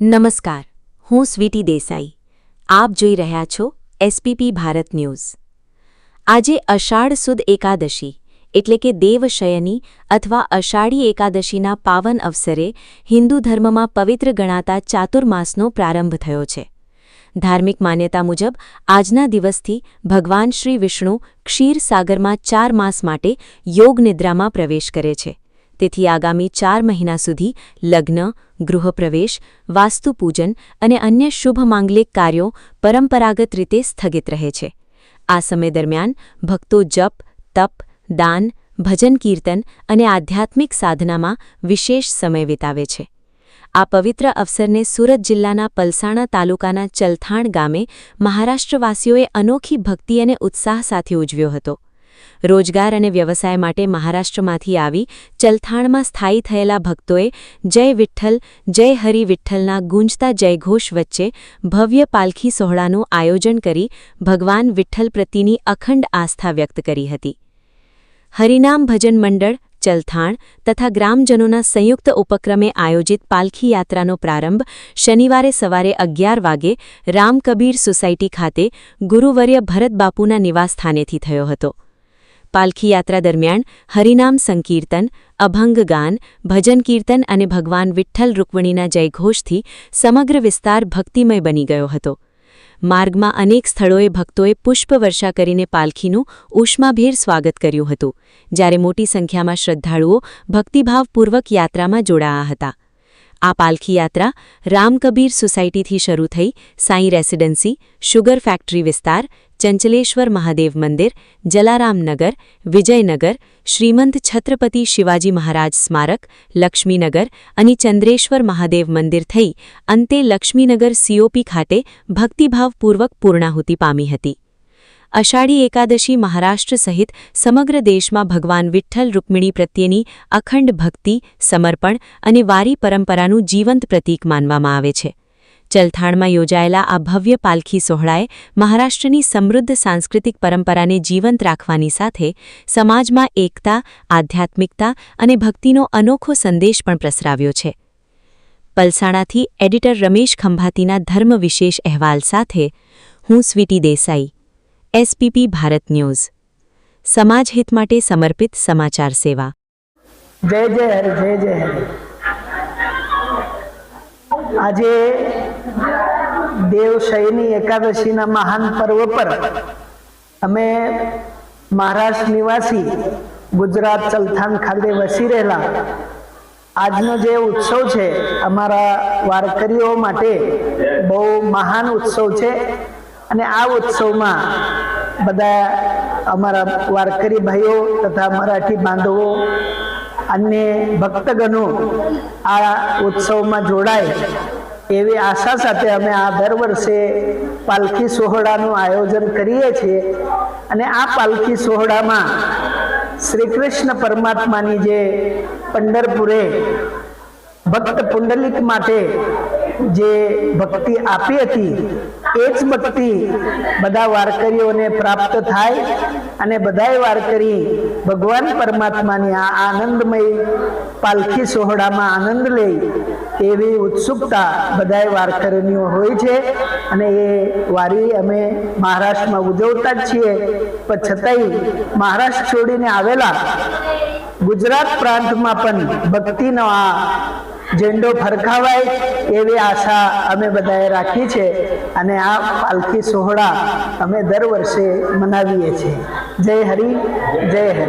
નમસ્કાર, હું સ્વીટી દેસાઈ. આપ જોઈ રહ્યા છો એસપીપી ભારત ન્યૂઝ. આજે અષાઢ સુદ એકાદશી એટલે કે દેવશયની અથવા અષાઢી એકાદશીના પાવન અવસરે હિન્દુ ધર્મમાં પવિત્ર ગણાતા ચાતુર્માસનો પ્રારંભ થયો છે. ધાર્મિક માન્યતા મુજબ આજના દિવસથી ભગવાન શ્રી વિષ્ણુ ક્ષીરસાગરમાં 4 માસ માટે યોગ નિદ્રામાં પ્રવેશ કરે છે. તેથી આગામી 4 મહિના સુધી લગ્ન, ગૃહપ્રવેશ, વાસ્તુપૂજન અને અન્ય શુભ માંગલિક કાર્યો પરંપરાગત રીતે સ્થગિત રહે છે. આ સમય દરમિયાન ભક્તો જપ, તપ, દાન, ભજન કીર્તન અને આધ્યાત્મિક સાધનામાં વિશેષ સમય વિતાવે છે. આ પવિત્ર અવસરને સુરત જિલ્લાના પલસાણા તાલુકાના ચલથાણ ગામે મહારાષ્ટ્રવાસીઓએ અનોખી ભક્તિ અને ઉત્સાહ સાથે ઉજવ્યો હતો. રોજગાર અને વ્યવસાય માટે મહારાષ્ટ્રમાંથી આવી ચલથાણમાં સ્થાયી થયેલા ભક્તોએ જય વિઠ્ઠલ, જય હરિ વિઠ્ઠલના ગુંજતા જયઘોષ વચ્ચે ભવ્ય પાલખી સોહળાનું આયોજન કરી ભગવાન વિઠ્ઠલ પ્રત્યેની અખંડ આસ્થા વ્યક્ત કરી હતી. હરિનામ ભજન મંડળ ચલથાણ તથા ગ્રામજનોના સંયુક્ત ઉપક્રમે આયોજિત પાલખી યાત્રાનો પ્રારંભ શનિવારે સવારે 11 વાગે રામકબીર સોસાયટી ખાતે ગુરુવર્ય ભરતબાપુના નિવાસસ્થાનેથી થયો હતો. પાલખી યાત્રા દરમિયાન હરિનામ સંકીર્તન, અભંગ ગાન, ભજન કીર્તન અને ભગવાન વિઠ્ઠલ રૂકમણીના જયઘોષથી સમગ્ર વિસ્તાર ભક્તિમય બની ગયો હતો. માર્ગમાં અનેક સ્થળોએ ભક્તોએ પુષ્પવર્ષા કરીને પાલખીનું ઉષ્માભેર સ્વાગત કર્યું હતું, જ્યારે મોટી સંખ્યામાં શ્રદ્ધાળુઓ ભક્તિભાવપૂર્વક યાત્રામાં જોડાયા હતા. આ પાલખી યાત્રા રામકબીર સોસાયટીથી શરૂ થઈ સાંઈ રેસિડેન્સી, શુગર ફેક્ટરી વિસ્તાર, ચંચલેશ્વર મહાદેવ મંદિર, જલારામનગર, વિજયનગર, શ્રીમંત છત્રપતિ શિવાજી મહારાજ સ્મારક, લક્ષ્મીનગર અને ચંદ્રેશ્વર મહાદેવ મંદિર થઈ અંતે લક્ષ્મીનગર સીઓપી ખાતે ભક્તિભાવપૂર્વક પૂર્ણાહુતિ પામી હતી. અષાઢી એકાદશી મહારાષ્ટ્ર સહિત સમગ્ર દેશમાં ભગવાન વિઠ્ઠલ રૂકમિણી પ્રત્યેની અખંડ ભક્તિ, સમર્પણ અને વારી પરંપરાનું જીવંત પ્રતીક માનવામાં આવે છે. ચલથાણમાં યોજાયેલા આ ભવ્ય પાલખી સોહળાએ મહારાષ્ટ્રની સમૃદ્ધ સાંસ્કૃતિક પરંપરાને જીવંત રાખવાની સાથે સમાજમાં એકતા, આધ્યાત્મિકતા અને ભક્તિનો અનોખો સંદેશ પણ પ્રસરાવ્યો છે. પલસાણાથી એડિટર રમેશ ખંભાતીના ધર્મ વિશેષ અહેવાલ સાથે હું સ્વીટી દેસાઈ, એસપીપી ભારત ન્યૂઝ. સમાજ હિત માટે સમર્પિત સમાચાર સેવા. જય જય હરિ, જય જય હરિ. આજે દેવશયની એકાદશીના મહાન પર્વ પર અમે મહારાષ્ટ્ર નિવાસી ગુજરાત ચલથાણ ખાતે વસી રહેલા આજનો જે ઉત્સવ છે અમારા વારકરીઓ માટે બહુ મહાન ઉત્સવ છે. અને આ ઉત્સવમાં બધા અમારા વારકરી ભાઈઓ તથા મરાઠી બાંધવો અન્ય ભક્તગણો આ ઉત્સવમાં જોડાય એવી આશા સાથે અમે આ દર વર્ષે પાલખી સોહળાનું આયોજન કરીએ છીએ. અને આ પાલખી સોહળામાં શ્રી કૃષ્ણ પરમાત્માની જે પંઢરપુરે ભક્ત પુંડલિક માટે જે ભક્તિ આપી હતી એ જ ભક્તિ બધા વારકરીઓને પ્રાપ્ત થાય અને બધાય વારકરી ભગવાન પરમાત્માની આ આનંદમય પાલખી સોહળામાં આનંદ લે એવી ઉત્સુકતા બધાય વારકરીઓ હોય છે. અને એ વારી અમે મહારાષ્ટ્રમાં ઉજવતા જ છીએ, પણ છતાંય મહારાષ્ટ્ર છોડીને આવેલા ગુજરાત પ્રાંતમાં પણ ભક્તિનો આ ઝંડો ફરકાવાય એવી આશા અમે બધાએ રાખી છે. અને આ પાલખી સોહળા અમે દર વર્ષે મનાવીએ છીએ. જય હરિ, જય હરિ.